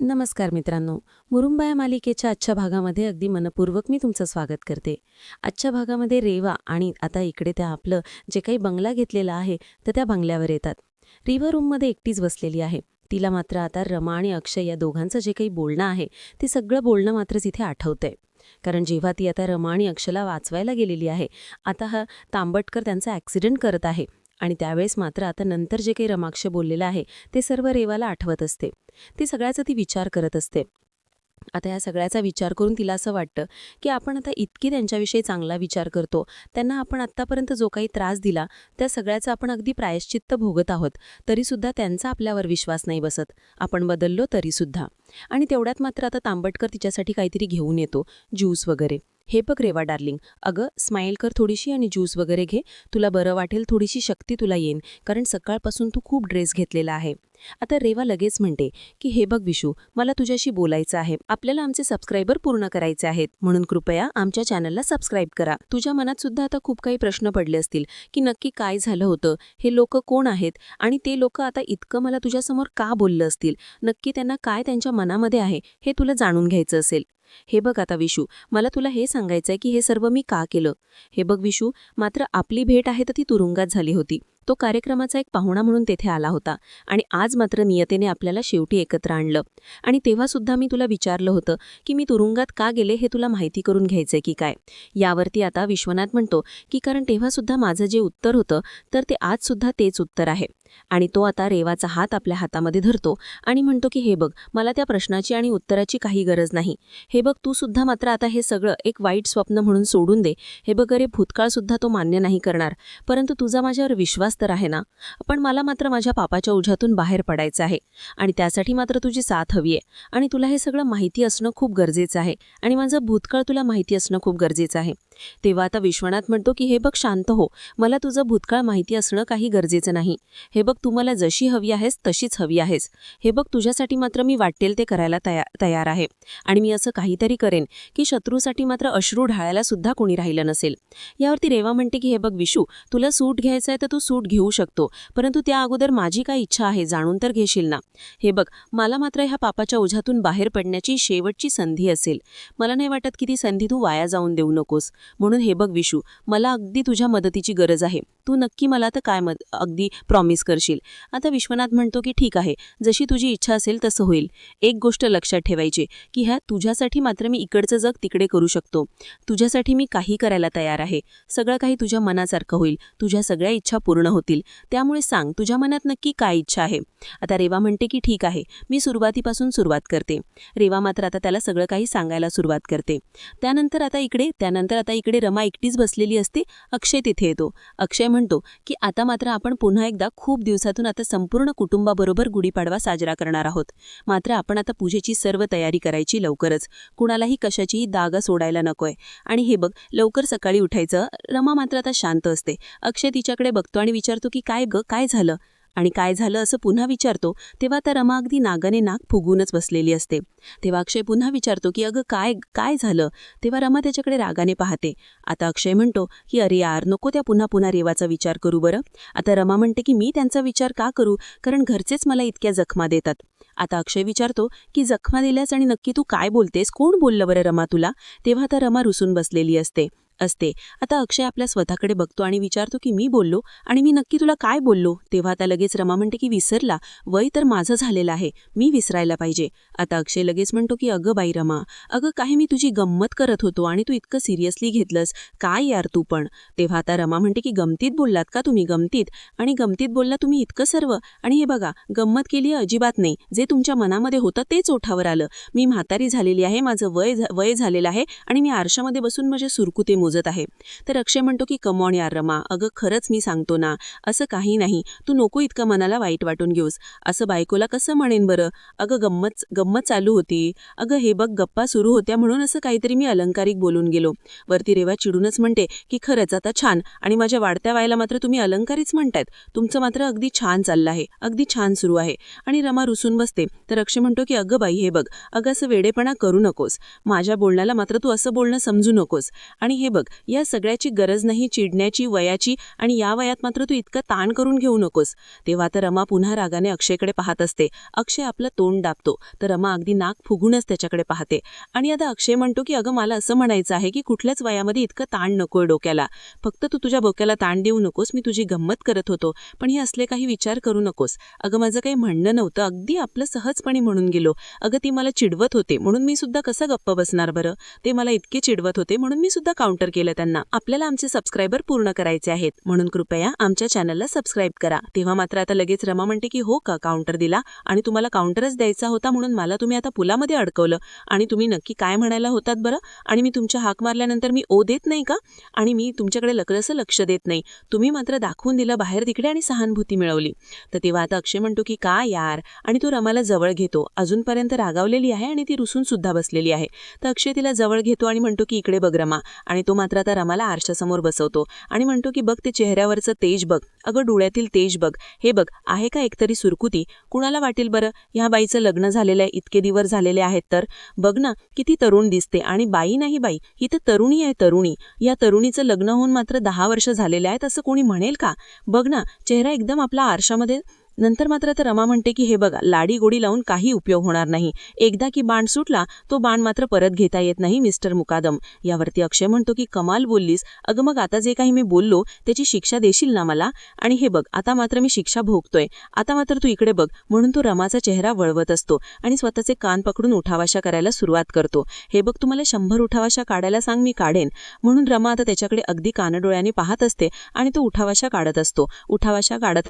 नमस्कार मित्रांनो. मुरुंबा या मालिकेच्या आजच्या भागामध्ये अगदी मनपूर्वक मी तुमचं स्वागत करते. आजच्या भागामध्ये रेवा आणि आता इकडे त्या आपलं जे काही बंगला घेतलेला आहे तर त्या बंगल्यावर येतात. रेवा रूममध्ये एकटीच बसलेली आहे. तिला मात्र आता रमा आणि अक्षय या दोघांचं जे काही बोलणं आहे ते सगळं बोलणं मात्र तिथे आठवतंय. कारण जेव्हा ती आता रमा आणि अक्षयला वाचवायला गेलेली आहे, आता हा तांबटकर त्यांचा ॲक्सिडेंट करत आहे आणि त्यावेळेस मात्र आता नंतर जे काही रमाक्ष बोललेलं आहे ते सर्व रेवाला आठवत असते. ती सगळ्याचा ती विचार करत असते. आता या सगळ्याचा विचार करून तिला असं वाटतं की आपण आता इतकी त्यांच्याविषयी चांगला विचार करतो, त्यांना आपण आत्तापर्यंत जो काही त्रास दिला त्या सगळ्याचं आपण अगदी प्रायश्चित्त भोगत आहोत, तरीसुद्धा त्यांचा आपल्यावर विश्वास नाही बसत. आपण बदललो तरीसुद्धा. आणि तेवढ्यात मात्र आता तांबटकर तिच्यासाठी काहीतरी घेऊन येतो, ज्यूस वगैरे. हे बघ रेवा डार्लिंग, अगं स्माईल कर थोडीशी आणि ज्यूस वगैरे घे, तुला बरं वाटेल, थोडीशी शक्ती तुला येईन, कारण सकाळपासून तू खूप ड्रेस घेतलेला आहे. आता रेवा लगेच म्हणते की हे बघ विशू, मला तुझ्याशी बोलायचं आहे. आपल्याला आमचे सबस्क्रायबर पूर्ण करायचे आहेत, म्हणून कृपया आमच्या चॅनलला सबस्क्राईब करा. तुझ्या मनात सुद्धा आता खूप काही प्रश्न पडले असतील की नक्की काय झालं होतं, हे लोक कोण आहेत आणि ते लोक आता इतकं मला तुझ्यासमोर का बोललं असतील, नक्की त्यांना काय त्यांच्या मनामध्ये आहे हे तुला जाणून घ्यायचं असेल. हे बघ आता विशू, मला तुला हे सांगायचंय की हे सर्व मी का केलं. हे बघ विशू, मात्र आपली भेट आहे तर ती तुरुंगात झाली होती. तो कार्यक्रमाचा एक पाहुणा म्हणून तेथे आला होता आणि आज मात्र नियतीने आपल्याला शेवटी एकत्र आणलं. आणि तेव्हा सुद्धा मी तुला विचारलं होतं की मी तुरुंगात का गेले हे तुला माहिती करून घ्यायचंय की काय. यावरती आता विश्वनाथ म्हणतो की कारण तेव्हा सुद्धा माझं जे उत्तर होतं तर ते आज सुद्धा तेच उत्तर आहे. आणि तो आता रेवाचा हात आपल्या हातामध्ये धरतो आणि म्हणतो की हे बघ, मला त्या प्रश्नाची आणि उत्तराची काही गरज नाही. हे बघ, तू सुद्धा मात्र आता हे सगळं एक वाईट स्वप्न म्हणून सोडून दे. हे बघ अरे, भूतकाळ सुद्धा तो मान्य नाही करणार, परंतु तुझा माझ्यावर विश्वास तर आहे ना. पण मला मात्र माझ्या पापाच्या ओझ्यातून बाहेर पडायचं आहे आणि त्यासाठी मात्र तुझी साथ हवी आहे. आणि तुला हे सगळं माहिती असणं खूप गरजेचं आहे आणि माझं भूतकाळ तुला माहिती असणं खूप गरजेचं आहे. तेव्हा आता विश्वनाथ म्हणतो की हे बघ शांत हो, मला तुझं भूतकाळ माहिती असणं काही गरजेचं नाही. हे बघ, तू मला जशी हवी आहेस तशीच हवी आहेस. हे बघ, तुझ्यासाठी मात्र मी वाटेल ते करायला तयार आहे आणि मी असं काहीतरी करेन की शत्रूसाठी मात्र अश्रू ढाळायला सुद्धा कोणी राहिलं नसेल. यावरती रेवा म्हणते की हे बघ विशू, तुला सूट घ्यायचं आहे तर तू सूट घेऊ शकतो, परंतु त्या अगोदर माझी काय इच्छा आहे जाणून तर घेशील ना. हे बघ, मला मात्र ह्या पापाच्या ओझ्यातून बाहेर पडण्याची शेवटची संधी असेल. मला नाही वाटत की ती संधी तू वाया जाऊन देऊ नकोस. म्हणून हे बघ विशू, मला अगदी तुझ्या मदतीची गरज आहे. तू नक्की मला तर काय अगदी प्रॉमिस करशील. आता विश्वनाथ म्हणतो की ठीक आहे, जशी तुझी इच्छा असेल तसं होईल. एक गोष्ट लक्षात ठेवायची की ह्या तुझ्यासाठी मात्र मी इकडचं जग तिकडे करू शकतो. तुझ्यासाठी मी काही करायला तयार आहे. सगळं काही तुझ्या मनासारखं होईल, तुझ्या सगळ्या इच्छा पूर्ण होतील. त्यामुळे सांग, तुझ्या मनात नक्की काय इच्छा आहे. आता रेवा म्हणते की ठीक आहे, मी सुरुवातीपासून सुरुवात करते. रेवा मात्र आता त्याला सगळं काही सांगायला सुरुवात करते. त्यानंतर आता इकडे रमा एकटीच बसलेली असते. अक्षय तिथे येतो. अक्षय म्हणतो की आता मात्र आपण पुन्हा एकदा खूप दिवसातून आता संपूर्ण कुटुंबाबरोबर गुढीपाडवा साजरा करणार आहोत. मात्र आपण आता पूजेची सर्व तयारी करायची लवकरच. कुणालाही कशाचीही दागा सोडायला नकोय. आणि हे बघ, लवकर सकाळी उठायचं. रमा मात्र आता शांत असते. अक्षय तिच्याकडे बघतो आणि विचारतो की काय झालं आणि काय झालं असं पुन्हा विचारतो. तेव्हा आता रमा अगदी नागाने नाक फुगूनच बसलेली असते. तेव्हा अक्षय पुन्हा विचारतो की अगं काय झालं. तेव्हा रमा त्याच्याकडे रागाने पाहते. आता अक्षय म्हणतो की अरे यार, नको त्या पुन्हा रेवाचा विचार करू बरं. आता रमा म्हणते की मी त्यांचा विचार का करू, कारण घरचेच मला इतक्या जखमा देतात. आता अक्षय विचारतो की जखमा दिल्यास आणि नक्की तू काय बोलतेस, कोण बोललं बरं रमा तुला. तेव्हा आता रमा रुसून बसलेली असते. आता अक्षय आपल्या स्वतःकडे बघतो आणि विचारतो की मी बोललो आणि मी नक्की तुला काय बोललो. तेव्हा आता लगेच रमा म्हणते की विसरला, वय तर माझं झालेलं आहे, मी विसरायला पाहिजे. आता अक्षय लगेच म्हणतो की अगं बाई रमा, अगं काही मी तुझी गंमत करत होतो आणि तू इतकं सिरियसली घेतलंस, काय यार तू पण. तेव्हा आता रमा म्हणते की गमतीत बोललात का तुम्ही, गमतीत बोलला तुम्ही इतकं सर्व. आणि हे बघा, गंमत केली अजिबात नाही, जे तुमच्या मनामध्ये होतं तेच ओठावर आलं. मी म्हातारी झालेली आहे, माझं वय झालेलं आहे आणि मी आरशामध्ये बसून माझे सुरकुते मोजत आहे. तर अक्षय म्हणतो की कमॉन यार रमा, अगं खरंच मी सांगतो ना, असं काही नाही, तू नको इतकं मनाला वाईट वाटून घेऊस. असं बायकोला कसं म्हणेन बरं. अगं गंमत चालू होती. अगं हे बघ, गप्पा सुरू होत्या म्हणून असं काहीतरी मी अलंकारिक बोलून गेलो. वरती रेवा चिडूनच म्हणते की खरंच आता छान, आणि माझ्या वाढत्या वयाला मात्र तुम्ही अलंकारीच म्हणतायत. तुमचं मात्र अगदी छान चाललं आहे, अगदी छान सुरू आहे. आणि रमा रुसून बसते. तर अक्षय म्हणतो की अगं बाई, हे बघ, अगं असं वेडेपणा करू नकोस. माझ्या बोलण्याला मात्र तू असं बोलणं समजू नकोस. आणि हे बघ, बघ, या सगळ्याची गरज नाही चिडण्याची, वयाची, आणि या वयात मात्र तू इतकं ताण करून घेऊ नकोस. तेव्हा तर रमा पुन्हा रागाने अक्षयकडे पाहत असते. अक्षय आपलं तोंड दाबतो, तर रमा अगदी नाक फुगूनच त्याच्याकडे पाहते. आणि आता अक्षय म्हणतो की अगं, मला असं म्हणायचं आहे की कुठल्याच वयामध्ये इतकं ताण नकोय डोक्याला. फक्त तू तुझ्या डोक्याला ताण देऊ नकोस. मी तुझी गंमत करत होतो, पण हे असले काही विचार करू नकोस. अगं, माझं काही म्हणणं नव्हतं, अगदी आपलं सहजपणे म्हणून गेलो. अगं, ती मला चिडवत होते म्हणून मी सुद्धा कसं गप्प बसणार बरं? ते मला इतके चिडवत होते म्हणून मी सुद्धा काउंटर केलं त्यांना. आपल्याला आमचे सबस्क्रायबर पूर्ण करायचे आहेत, म्हणून कृपया आमच्या चॅनलला सबस्क्राईब करा. तेव्हा मात्र आता लगेच रमा म्हणते की हो का, काउंटर दिला आणि तुम्हाला काउंटरच द्यायचा होता म्हणून मला तुम्ही आता पुलामध्ये अडकवलं. आणि तुम्ही नक्की काय म्हणायला होतात बरं? आणि मी तुमच्या हाक मारल्यानंतर मी ओ देत नाही का? आणि मी तुमच्याकडे कसं लक्ष देत नाही? तुम्ही मात्र दाखवून दिलं बाहेर तिकडे आणि सहानुभूती मिळवली. तर तेव्हा आता अक्षय म्हणतो की का यार, आणि तो रमाला जवळ घेतो. अजूनपर्यंत रागावलेली आहे आणि ती रुसून सुद्धा बसलेली आहे. तर अक्षय तिला जवळ घेतो आणि म्हणतो की इकडे बघ रमा. आणि तो मात्र आता रमाला आरशासमोर बसवतो आणि म्हणतो की बघ ते चेहऱ्यावरचं तेज बघ, अगं डोळ्यातील तेज बघ, हे बघ, आहे का एकतरी सुरकुती? कुणाला वाटेल बरं ह्या बाईचं लग्न झालेलं आहे, इतके दिवस झालेले आहेत तर? बघ ना किती तरुण दिसते. आणि बाई नाही बाई, ही तर तरुणी आहे, तरुणी. या तरुणीचं लग्न होऊन मात्र 10 वर्ष झालेले आहेत असं कोणी म्हणेल का? बघ ना, चेहरा एकदम आपला आरशामध्ये. नंतर मात्र आता रमा म्हणते की हे बघा, लाडी गोडी लावून काही उपयोग होणार नाही. एकदा की बाण सुटला तो बाण मात्र परत घेता येत नाही मिस्टर मुकादम. यावरती अक्षय म्हणतो की कमाल बोललीस. अगं मग आता जे काही मी बोललो त्याची शिक्षा देशील ना मला? आणि हे बघ, आता मात्र मी शिक्षा भोगतोय, आता मात्र तू इकडे बघ. म्हणून तो रमाचा चेहरा वळवत असतो आणि स्वतःचे कान पकडून उठावाशा करायला सुरुवात करतो. हे बघ, तुम्हाला 100 उठावाशा काढायला सांग, मी काढेन. म्हणून रमा आता त्याच्याकडे अगदी कानडोळ्याने पाहत असते आणि तो उठावाशा काढत असतो. उठावाशा काढत असतो.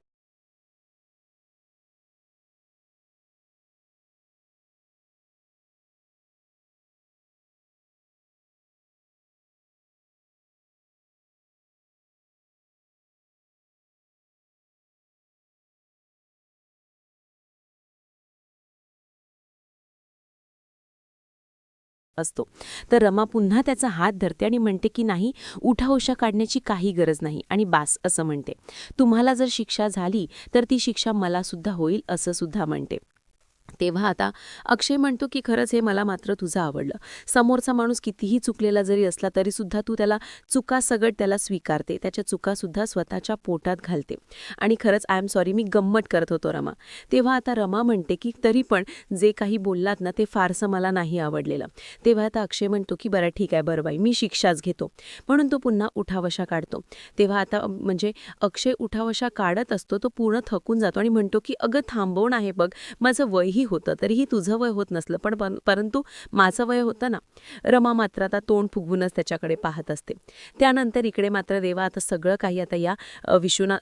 तर रमा पुन्हा त्याचा हात धरते आणि म्हणते की नाही, उठाउशा काढण्याची काही गरज नाही आणि बास असं म्हणते. तुम्हाला जर शिक्षा झाली तर ती शिक्षा मला सुद्धा होईल असं सुद्धा म्हणते. तेव्हा आता अक्षय म्हणतो की खरंच हे मला मात्र तुझं आवडलं. समोरचा माणूस कितीही चुकलेला जरी असला तरी सुद्धा तू त्याला चुकासगट त्याला स्वीकारते, त्याच्या चुकासुद्धा स्वतःच्या पोटात घालते. आणि खरंच आय एम सॉरी, मी गंमत करत होतो रमा. तेव्हा आता रमा म्हणते की तरी पण जे काही बोललात ना ते फारसं मला नाही आवडलेलं. तेव्हा आता अक्षय म्हणतो की बरं ठीक आहे, बरं बाई, मी शिक्षाच घेतो. म्हणून तो पुन्हा उठावशा काढतो. तेव्हा आता म्हणजे अक्षय उठावशा काढत असतो, तो पूर्ण थकून जातो आणि म्हणतो की अगं थांबवून आहे बघ, माझं वयही होतं, तरीही तुझं वय होत नसलं, परंतु माझं वय होतं ना. रमा मात्र आता तोंड फुगवूनच त्याच्याकडे पाहत असते. त्यानंतर इकडे मात्र रेवा आता सगळं काही आता या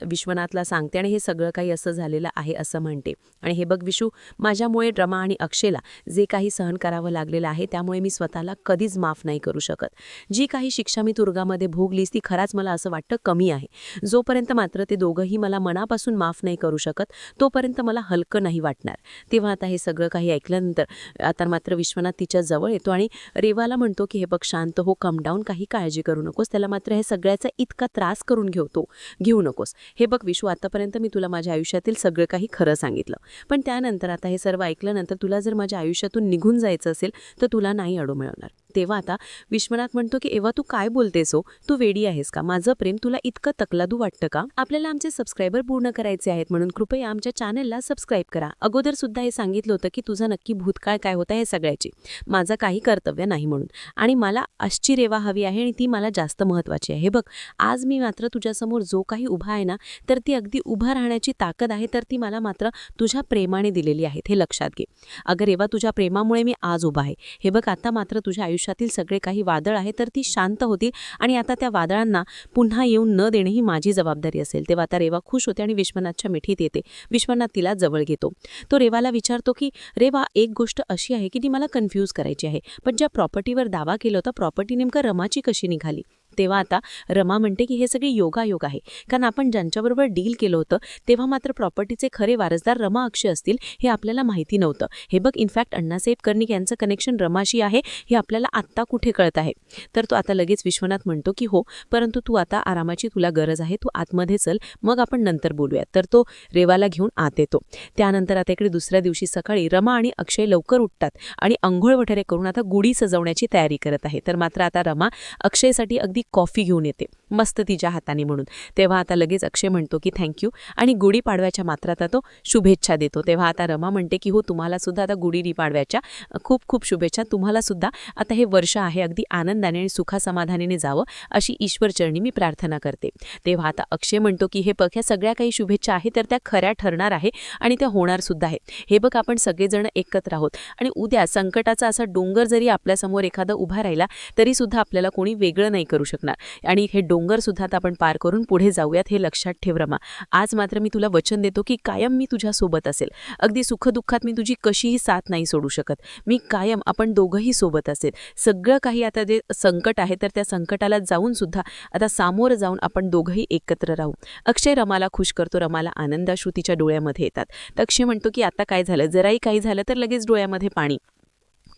विश्वनाथला सांगते आणि हे सगळं काही असं झालेलं आहे असं म्हणते. आणि हे बघ विशू, माझ्यामुळे रमा आणि अक्षयला जे काही सहन करावं लागलेलं आहे त्यामुळे मी स्वतःला कधीच माफ नाही करू शकत. जी काही शिक्षा मी तुरुंगामध्ये भोगलीस ती खराच मला असं वाटतं कमी आहे. जोपर्यंत मात्र ते दोघंही मला मनापासून माफ नाही करू शकत तोपर्यंत मला हलकं नाही वाटणार. तेव्हा आता हे सगळं काही ऐकल्यानंतर आता मात्र विश्वनाथ तिच्या जवळ येतो आणि रेवाला म्हणतो की हे बघ शांत हो, कम डाऊन, काही काळजी करू नकोस. त्याला मात्र हे सगळ्याचा इतका त्रास करून घेऊ नकोस. हे बघ विशू, आतापर्यंत मी तुला माझ्या आयुष्यातील सगळं काही खरं सांगितलं, पण त्यानंतर आता हे सर्व ऐकल्यानंतर तुला जर माझ्या आयुष्यातून निघून जायचं असेल तर तुला नाही अडू मिळणार. तेव्हा आता विश्वनाथ म्हणतो की एव्हा तू काय बोलतेस हो, तू वेडी आहेस का? माझं प्रेम तुला इतकं तकलादू वाटतं का? आपल्याला आमचे सबस्क्रायबर पूर्ण करायचे आहेत म्हणून कृपया आमच्या चॅनलला सबस्क्राईब करा. अगोदर सुद्धा हे सांगितलं होतं की तुझा नक्की भूतकाळ काय होता हे सगळ्याची माझं काही कर्तव्य नाही म्हणून, आणि मला अशी रेवा हवी आहे आणि ती मला जास्त महत्त्वाची आहे. हे बघ, आज मी मात्र तुझ्यासमोर जो काही उभा आहे ना, तर ती अगदी उभा राहण्याची ताकद आहे तर ती मला मात्र तुझ्या प्रेमाने दिलेली आहेत, हे लक्षात घे. अगं रेवा, तुझ्या प्रेमामुळे मी आज उभा आहे. हे बघ, आता मात्र तुझ्या आयुष्यातील सगळे काही वादळ आहे तर ती शांत होतील आणि आता त्या वादळांना पुन्हा येऊन न देणे ही माझी जबाबदारी असेल. तेव्हा आता रेवा खुश होते आणि विश्वनाथच्या मिठीत येते. विश्वनाथ तिला जवळ घेतो. तो रेवाला विचारतो की रेवा, एक गोष्ट अशी आहे की ती मला कन्फ्यूज करायची आहे, पण ज्या प्रॉपर्टीवर दावा केला होता प्रॉपर्टी नेमकं रमाची कशी निघाली? तेव्हा आता रमा म्हणते की हे सगळे योगायोग आहे, कारण आपण ज्यांच्याबरोबर डील केलं होतं तेव्हा मात्र प्रॉपर्टीचे खरे वारसदार रमा अक्षय असतील हे आपल्याला माहिती नव्हतं. हे बघ, इनफॅक्ट अण्णासाहेब कर्णिक यांचं कनेक्शन रमाशी आहे हे आपल्याला आत्ता कुठे कळत आहे. तर तो आता लगेच विश्वनाथ म्हणतो की हो, परंतु तू आता आरामाची तुला गरज आहे, तू आतमध्ये चल, मग आपण नंतर बोलूयात. तर तो रेवाला घेऊन आत येतो. त्यानंतर आता इकडे दुसऱ्या दिवशी सकाळी रमा आणि अक्षय लवकर उठतात आणि अंघोळ वगैरे करून आता गुढी सजवण्याची तयारी करत आहे. तर मात्र आता रमा अक्षयसाठी अगदी अगदी कॉफी घेऊन येते मस्त तिच्या हाताने म्हणून. तेव्हा आता लगेच अक्षय म्हणतो की थँक्यू आणि गुढीपाडव्याच्या मात्र आता तो शुभेच्छा देतो. तेव्हा आता रमा म्हणते की हो तुम्हाला सुद्धा आता गुढीपाडव्याच्या खूप खूप शुभेच्छा. तुम्हाला सुद्धा आता हे वर्ष आहे अगदी आनंदाने आणि सुखासमाधानाने जावं अशी ईश्वरचरणी मी प्रार्थना करते. तेव्हा आता अक्षय म्हणतो की हे बघ ह्या सगळ्या काही शुभेच्छा आहेत तर त्या खऱ्या ठरणार आहे आणि त्या होणार सुद्धा आहे. हे बघ आपण सगळेजण एकत्र आहोत आणि उद्या संकटाचा असा डोंगर जरी आपल्यासमोर एखादा उभा राहिला तरी सुद्धा आपल्याला कोणी वेगळं नाही करू शकणार आणि हे डोंगर सुद्धा आता आपण पार करून पुढे जाऊयात हे लक्षात ठेव रमा. आज मात्र मी तुला वचन देतो की कायम मी तुझ्या सोबत असेल. अगदी सुखदुःखात मी तुझी कशीही साथ नाही सोडू शकत. मी कायम आपण दोघंही सोबत असेल. सगळं काही आता जे संकट आहे तर त्या संकटाला जाऊन सुद्धा आता सामोरं जाऊन आपण दोघंही एकत्र राहू. अक्षय रमाला खुश करतो. रमाला आनंदाश्रू तिच्या डोळ्यामध्ये येतात. तर अक्षय म्हणतो की आता काय झालं, जराही काही झालं तर लगेच डोळ्यामध्ये पाणी.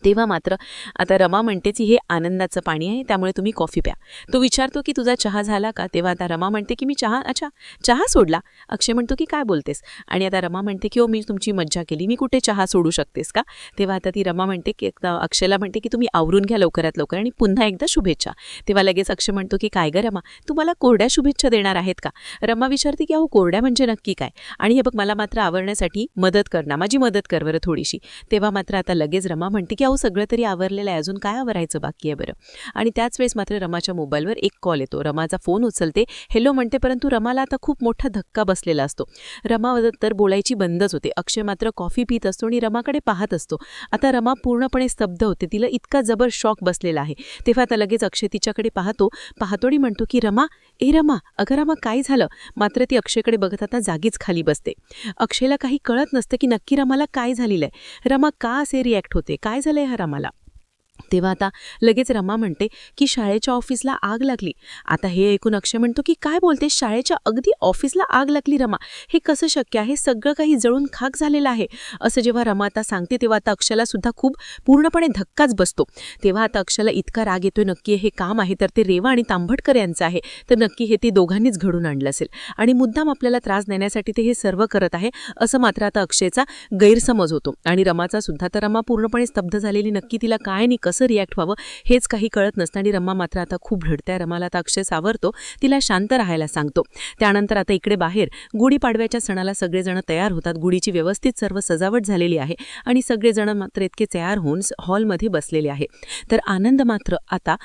तेव्हा मात्र आता रमा म्हणते की हे आनंदाचं पाणी आहे त्यामुळे तुम्ही कॉफी प्या. तो विचारतो की तुझा चहा झाला का. तेव्हा आता रमा म्हणते की मी चहा सोडला. अक्षय म्हणतो की काय बोलतेस. आणि आता रमा म्हणते की हो मी तुमची मज्जा केली, मी कुठे चहा सोडू शकतेस का. तेव्हा आता ती रमा म्हणते की अक्षयला म्हणते की तुम्ही आवरून घ्या लवकरात लवकर आणि पुन्हा एकदा शुभेच्छा. तेव्हा लगेच अक्षय म्हणतो की काय ग रमा, तुम्हाला कोरड्या शुभेच्छा देणार आहेत का. रमा विचारते की अहो कोरड्या म्हणजे नक्की काय. आणि हे बघ मला मात्र आवरण्यासाठी मदत कर ना, माझी मदत कर बरं थोडीशी. तेव्हा मात्र आता लगेच रमा म्हणते की सगळं तरी आवरलेलं आहे, अजून काय आवरायचं बाकी आहे बरं. आणि त्याच वेळेस मात्र रमाच्या मोबाईलवर एक कॉल येतो. रमाचा फोन उचलते, हेलो म्हणते, परंतु रमाला आता खूप मोठा धक्का बसलेला असतो. रमा तर बोलायची बंदच होते. अक्षय मात्र कॉफी पित असतो आणि रमाकडे पाहत असतो. आता रमा पूर्णपणे स्तब्ध होते, तिला इतका जबर शॉक बसलेला आहे. तेव्हा आता लगेच अक्षय तिच्याकडे पाहतो आणि म्हणतो की रमा, रमा, अगं रमा काय झालं. मात्र ती अक्षयकडे बघत आता जागीच खाली बसते. अक्षयला काही कळत नसतं की नक्की रमाला काय झालेलं आहे, रमा का असे रिॲक्ट होते, काय झालंय हा रमाला. तेव्हा आता लगेच रमा म्हणते की शाळेच्या ऑफिसला आग लागली. आता हे ऐकून अक्षय म्हणतो की काय बोलते, शाळेच्या अगदी ऑफिसला आग लागली रमा, हे कसं शक्य आहे, सगळं काही जळून खाक झालेलं आहे. असं जेव्हा रमा आता सांगते तेव्हा आता अक्षयला सुद्धा खूप पूर्णपणे धक्काच बसतो. तेव्हा आता अक्षयला इतका राग येतोय, नक्की हे काम आहे तर ते रेवा आणि तांभटकर यांचं आहे, तर नक्की हे ते दोघांनीच घडून आणलं असेल आणि मुद्दाम आपल्याला त्रास देण्यासाठी ते हे सर्व करत आहे असं मात्र आता अक्षयचा गैरसमज होतो. आणि रमाचा सुद्धा, तर रमा पूर्णपणे स्तब्ध झालेली, नक्की तिला काय नाही कसं रिॲक्ट व्हावं हेच काही कळत नसतं. आणि रमा मात्र आता खूप रडते. रमाला आता अक्षय सावरतो, तिला शांत राहायला सांगतो. त्यानंतर आता इकडे बाहेर गुढीपाडव्याच्या सणाला सगळेजण तयार होतात. गुढीची व्यवस्थित सर्व सजावट झालेली आहे आणि सगळेजण मात्र इतके तयार होऊन हॉलमध्ये बसलेले आहे. तर आनंद मात्र आता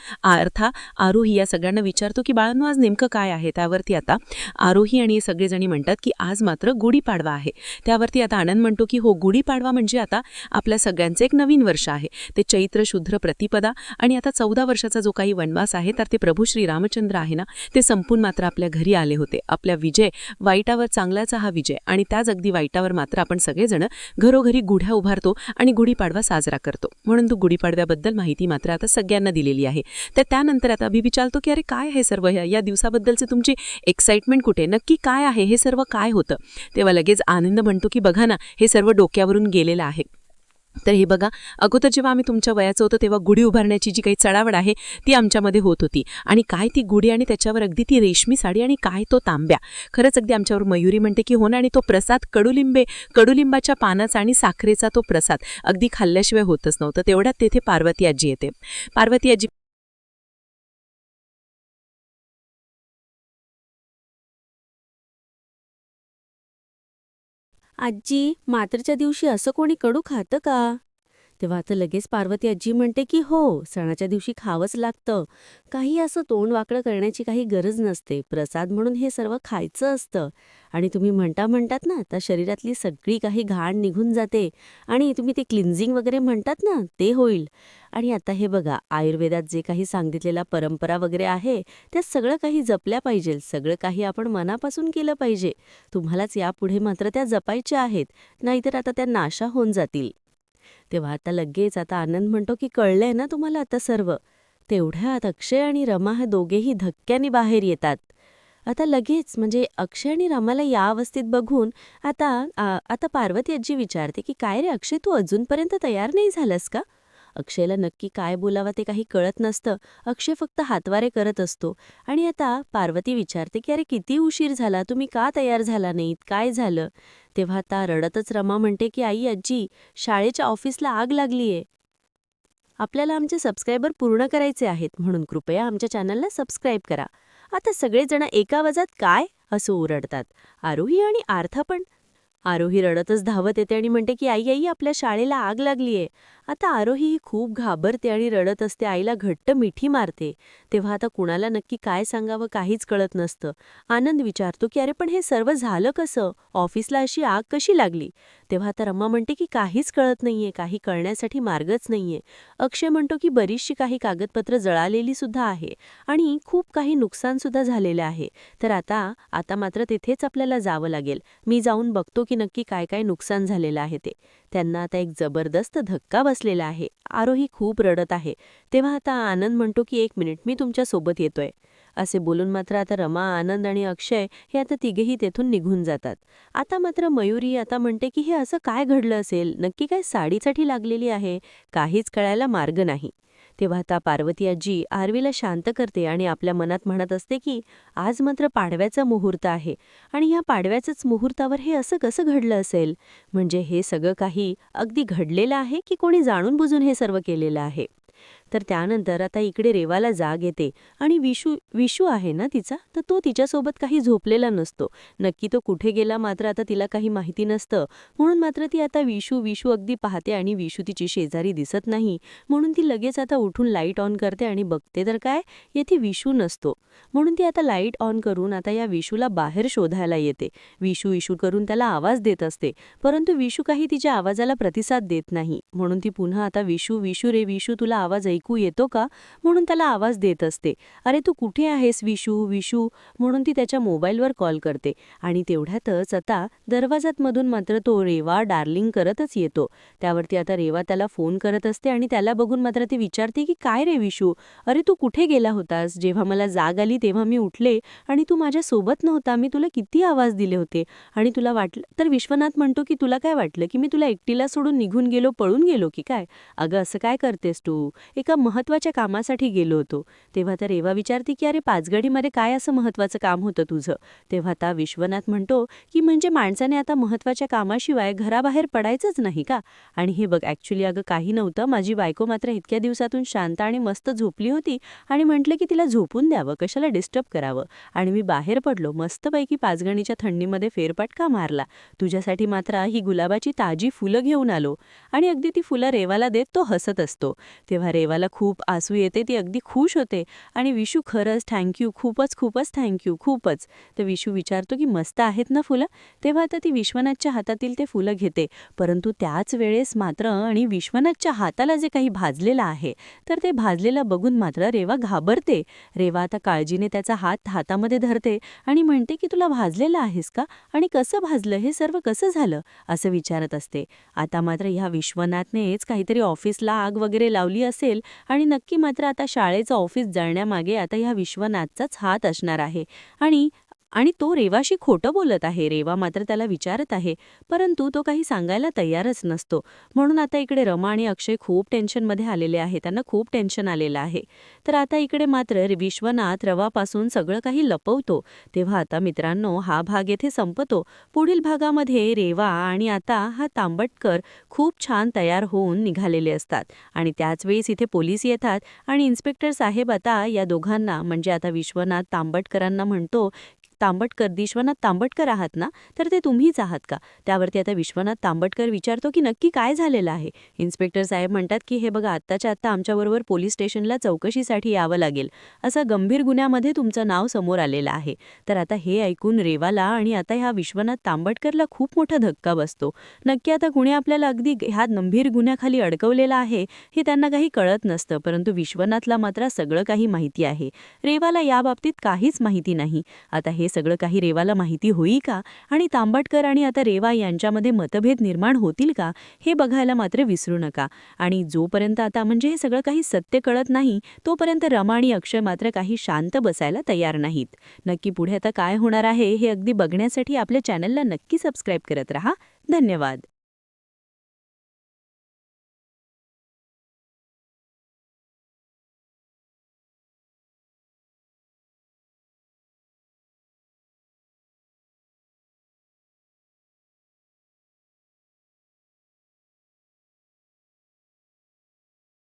आरोही या सगळ्यांना विचारतो की बाळांनो आज नेमकं काय आहे. त्यावरती आता आरोही आणि सगळेजणी म्हणतात की आज मात्र गुढीपाडवा आहे. त्यावरती आता आनंद म्हणतो की हो, गुढीपाडवा म्हणजे आता आपल्या सगळ्यांचं एक नवीन वर्ष आहे. ते चैत्र शुद्ध प्रतिपदा आणि आता 14 वर्षाचा जो काही वनवास आहे तर ते प्रभू श्री रामचंद्र आहे ना, ते संपून मात्र आपल्या घरी आले होते. आपल्या विजय, वाईटावर चांगल्याचा हा विजय, आणि त्याच अगदी वाईटावर मात्र आपण सगळेजण घरोघरी गुढ्या उभारतो आणि गुढीपाडवा साजरा करतो. म्हणून तो गुढीपाडव्याबद्दल माहिती मात्र आता सगळ्यांना दिलेली आहे. तर त्यानंतर आता अभि विचारतो की अरे काय आहे सर्व या दिवसाबद्दलचे तुमची एक्साइटमेंट कुठे, नक्की काय आहे, हे सर्व काय होतं. तेव्हा लगेच आनंद म्हणतो की बघा ना, हे सर्व डोक्यावरून गेलेलं आहे. तर हे बघा, अगोदर जेव्हा आम्ही तुमच्या वयाचं होतं तेव्हा गुढी उभारण्याची जी काही चढावड आहे ती आमच्यामध्ये होत होती. आणि काय ती गुढी आणि त्याच्यावर अगदी ती रेशमी साडी आणि काय तो तांब्या. खरंच अगदी आमच्यावर मयुरी म्हणते की हो ना, आणि तो प्रसाद कडुलिंबाच्या पानाचा आणि साखरेचा तो प्रसाद अगदी खाल्ल्याशिवाय होतच नव्हतं. तेवढ्यात तेथे पार्वती आजी येते. पार्वती आजी आजी, मात्रच्या दिवशी असं कोणी कडू खातं का. तेव्हा आता लगेच पार्वती आजी म्हणते की हो, सणाच्या दिवशी खावंच लागतं. काही असं तोंड वाकडं करण्याची काही गरज नसते. प्रसाद म्हणून हे सर्व खायचं असतं. आणि तुम्ही म्हणतात ना, तर शरीरातली सगळी काही घाण निघून जाते आणि तुम्ही ते क्लिन्झिंग वगैरे म्हणतात ना, ते होईल. आणि आता हे बघा, आयुर्वेदात जे काही सांगितलेला परंपरा वगैरे आहे त्या सगळं काही जपल्या पाहिजे. सगळं काही आपण मनापासून केलं पाहिजे. तुम्हालाच यापुढे मात्र त्या जपायच्या आहेत, नाहीतर आता त्या नाशा होऊन जातील. तेव्हा आता लगेच आता आनंद म्हणतो की कळलंय ना तुम्हाला आता सर्व. तेवढ्यात अक्षय आणि रमा हे दोघेही धक्क्याने बाहेर येतात. आता लगेच म्हणजे अक्षय आणि रमाला या अवस्थेत बघून आता पार्वती आजी विचारते की काय रे अक्षय, तू अजूनपर्यंत तयार नाही झालास का. अक्षयला नक्की काय बोलावं ते काही कळत नसतं. अक्षय फक्त हातवारे करत असतो. आणि आता पार्वती विचारते की अरे किती उशीर झाला, तुम्ही का तयार झाला नाहीत, काय झालं. तेव्हा आता रडतच रमा म्हणते की आई आजी, शाळेच्या ऑफिसला आग लागलीये. आपल्याला आमचे सबस्क्रायबर पूर्ण करायचे आहेत म्हणून कृपया आमच्या चॅनलला सबस्क्राईब करा. आता सगळेजण एका आवाजात काय असं ओरडतात. आरोही आणि आर्था पण. आरोही रडतच धावत येते आणि म्हणते की आई आई आपल्या शाळेला आग लागलीये. आता आरोही ही खूप घाबरते आणि रडत असते. आईला घट्ट मिठी मारते. तेव्हा आता कुणाला नक्की काय सांगावं काहीच कळत नसतं. आनंद विचारतो की अरे पण हे सर्व झालं कसं? ऑफिसला अशी आग कशी लागली? तेव्हा आता रमा म्हणते की काहीच कळत नाहीये, काही कळण्यासाठी मार्गच नाहीये. अक्षय म्हणतो की बरीचशी काही कागदपत्र जळालेली सुद्धा आहे आणि खूप काही नुकसान सुद्धा झालेलं आहे. तर आता मात्र तिथेच आपल्याला जावं लागेल. मी जाऊन बघतो की नक्की काय काय नुकसान झालेलं आहे ते. त्यांना आता एक जबरदस्त धक्का बसलेला आहे. आरोही खूप रडत आहे. तेव्हा आता आनंद म्हणतो की 1 मिनिट मी तुमच्या सोबत येतोय. असे बोलून मात्र आता रमा, आनंद आणि अक्षय हे आता तिघेही तेथून निघून जातात. आता मात्र मयुरी आता म्हणते की हे असं काय घडलं असेल, नक्की काय साडीसाठी लागलेली आहे, काहीच कळायला मार्ग नाही. तेव्हा आता पार्वती आजी आरवीला शांत करते आणि आपल्या मनात म्हणत असते की आज मात्र पाडव्याचा मुहूर्त आहे आणि या पाडव्याच्याच मुहूर्तावर हे असं कसं घडलं असेल. म्हणजे हे सगळं काही अगदी घडलेलं आहे की कोणी जाणून बुजून हे सर्व केलेलं आहे. तर त्यानंतर आता इकडे रेवाला जाग येते आणि विशू आहे ना तिचा, तर तो तिच्यासोबत काही झोपलेला नसतो. नक्की तो कुठे गेला मात्र आता तिला काही माहिती नसतं. म्हणून मात्र ती आता विशू अगदी पाहते आणि विशू तिची शेजारी दिसत नाही. म्हणून ती लगेच आता उठून लाईट ऑन करते आणि बघते तर काय, येथे विशू नसतो. म्हणून ती आता लाईट ऑन करून आता या विशूला बाहेर शोधायला येते. विशू करून त्याला आवाज देत असते, परंतु विशू काही तिच्या आवाजाला प्रतिसाद देत नाही. म्हणून ती पुन्हा आता विशू रे विशू तुला आवाज ऐकू येतो का म्हणून त्याला आवाज देत असते. अरे तू कुठे आहेस विशू म्हणून ती त्याच्या मोबाईलवर कॉल करते आणि तेवढ्यातच आता दरवाजात मधून मात्र तो रेवा डार्लिंग करतच येतो. त्यावरती आता रेवा त्याला फोन करत असते आणि त्याला बघून मात्र ती विचारते की काय रे विशू, अरे तू कुठे गेला होतास? जेव्हा मला जाग आली तेव्हा मी उठले आणि तू माझ्या सोबत नव्हता. मी तुला किती आवाज दिले होते आणि तुला वाटलं. तर विश्वनाथ म्हणतो की तुला काय वाटलं की मी तुला एकटीला सोडून निघून गेलो, पळून गेलो की काय? अगं असं काय करतेस तू, एका महत्त्वाच्या कामासाठी गेलो होतो. तेव्हा तर रेवा विचारते की अरे पाचगडीमध्ये काय असं महत्त्वाचं काम होतं तुझं? तेव्हा आता विश्वनाथ म्हणतो की म्हणजे माणसाने आता महत्त्वाच्या कामाशिवाय घराबाहेर पडायचंच नाही का? आणि हे बघ ॲक्च्युली अगं काही नव्हतं. माझी बायको मात्र इतक्या दिवसातून शांत आणि मस्त झोपली होती आणि म्हटलं की तिला झोपून द्यावं, कशाला डिस्टर्ब करावं. आणि मी बाहेर पडलो, मस्तपैकी पाचगणीच्या थंडीमध्ये फेरफटका मारला. तुझ्यासाठी मात्र ही गुलाबाची ताजी फुलं घेऊन आलो. आणि अगदी ती फुलं रेवाला देत तो हसत असतो. तेव्हा रेवाला खूप आसू येते, ती अगदी खुश होते आणि विशू खरंच थँक्यू, खूपच थँक्यू, खूपच. तर विशू विचारतो की मस्त आहेत ना फुलं? तेव्हा आता ती विश्वनाथच्या हातातील ते फुलं घेते, परंतु त्याच वेळेस मात्र आणि विश्वनाथच्या हाताला जे काही भाजलेलं आहे तर ते भाजलेलं बघून मात्र रेवा घाबरते. रेवा आता काळजीने त्याचा हात हातामध्ये धरते आणि म्हणते की तुला भाजलेलं आहेस का आणि कसं भाजलं, हे सर्व कसं झालं असं विचारत असते. आता मात्र ह्या विश्वनाथनेच काहीतरी ऑफिसला आग वगैरे लावली असेल आणि नक्की मात्र आता शाळेचं ऑफिस जळण्यामागे आता ह्या विश्वनाथचाच हात असणार आहे आणि आणि तो रेवाशी खोटं बोलत आहे. रेवा मात्र त्याला विचारत आहे, परंतु तो काही सांगायला तयारच नसतो. म्हणून आता इकडे रमा आणि अक्षय खूप टेन्शनमध्ये आलेले आहे, त्यांना खूप टेन्शन आलेलं आहे. तर आता इकडे मात्र विश्वनाथ रवापासून सगळं काही लपवतो. तेव्हा आता मित्रांनो हा भाग येथे संपतो. पुढील भागामध्ये रेवा आणि आता हा तांबटकर खूप छान तयार होऊन निघालेले असतात आणि त्याच वेळेस इथे पोलीस येतात आणि इन्स्पेक्टर साहेब आता या दोघांना म्हणजे आता विश्वनाथ तांबटकरांना म्हणतो, विश्वनाथ तांबटकर आहात ना, तर ते तुम्हीच आहात का? त्यावरती आता विश्वनाथ तांबटकर विचारतो की नक्की काय झालेलं आहे? इन्स्पेक्टर साहेब म्हणतात की हे बघा आत्ताच्या आत्ता आमच्याबरोबर पोलीस स्टेशनला चौकशीसाठी यावं लागेल. असा गंभीर गुन्ह्यामध्ये तुमचं नाव समोर आलेलं आहे. तर आता हे ऐकून रेवाला आणि आता ह्या विश्वनाथ तांबटकरला खूप मोठा धक्का बसतो. नक्की आता कुणी आपल्याला अगदी ह्या गंभीर गुन्ह्याखाली अडकवलेलं आहे हे त्यांना काही कळत नसतं, परंतु विश्वनाथला मात्र सगळं काही माहिती आहे. रेवाला याबाबतीत काहीच माहिती नाही. आता हे सगळं काही रेवाला माहिती होईल का आणि तांबटकर आणि आता रेवा यांच्यामध्ये मतभेद निर्माण होतील का हे बघायला मात्र विसरू नका. आणि जोपर्यंत आता म्हणजे हे सगळं काही सत्य कळत नाही तोपर्यंत रमा आणि अक्षय मात्र काही शांत बसायला तयार नाहीत. नक्की पुढे आता काय होणार आहे हे अगदी बघण्यासाठी आपल्या चॅनलला नक्की सबस्क्राईब करत रहा. धन्यवाद.